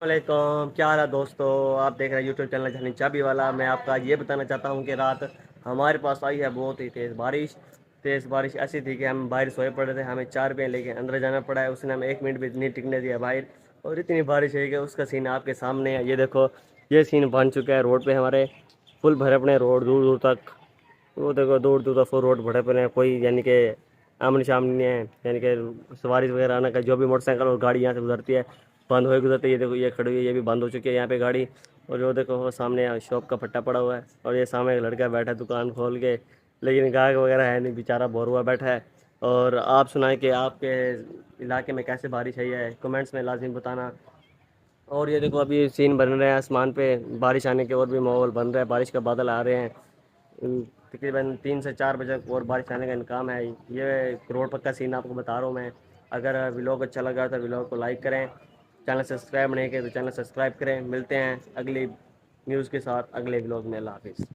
वालेकुम, क्या हाल है दोस्तों। आप देख रहे हैं यूट्यूब चैनल झानी चाबी वाला। मैं आपका ये बताना चाहता हूँ कि रात हमारे पास आई है बहुत ही तेज़ बारिश। तेज़ बारिश ऐसी थी कि हम बाहर सोए पड़े थे, हमें 4 रुपये लेके अंदर जाना पड़ा है। उसने हमें 1 मिनट भी नहीं टिकने दिया बाहर। और इतनी बारिश है कि उसका सीन आपके सामने है। ये देखो, ये सीन बन चुका है रोड पे हमारे। फुल भरे पड़े हैं रोड दूर दूर तक। वो देखो दूर दूर तक फुल रोड भरे पड़े हैं। कोई यानी कि आमने सामने है, यानी कि सवारी वगैरह आना का जो भी मोटरसाइकिल और गाड़ी यहाँ से गुजरती है बंद हो गुजरती है। ये देखो, ये खड़ी हुई है, ये भी बंद हो चुकी है यहाँ पे गाड़ी। और जो देखो वो सामने शॉप का पट्टा पड़ा हुआ है, और ये सामने एक लड़का बैठा है दुकान खोल के, लेकिन ग्राहक वगैरह है नहीं, बेचारा बोर हुआ बैठा है। और आप सुनाएं कि आपके इलाके में कैसे बारिश आई है, कमेंट्स में लाजिम बताना। और ये देखो, अभी सीन बन रहे हैं आसमान पे, बारिश आने के और भी माहौल बन रहा है, बारिश का बादल आ रहे हैं। तकरीबन 3 से 4 बजे और बारिश आने का इम्कान है। ये करोड़ पक्का सीन आपको बता रहा हूँ मैं। अगर व्लॉग अच्छा लगा तो व्लॉग को लाइक करें, चैनल सब्सक्राइब नहीं किया तो चैनल सब्सक्राइब करें। मिलते हैं अगली न्यूज़ के साथ अगले व्लॉग में। अल्लाह हाफिज़।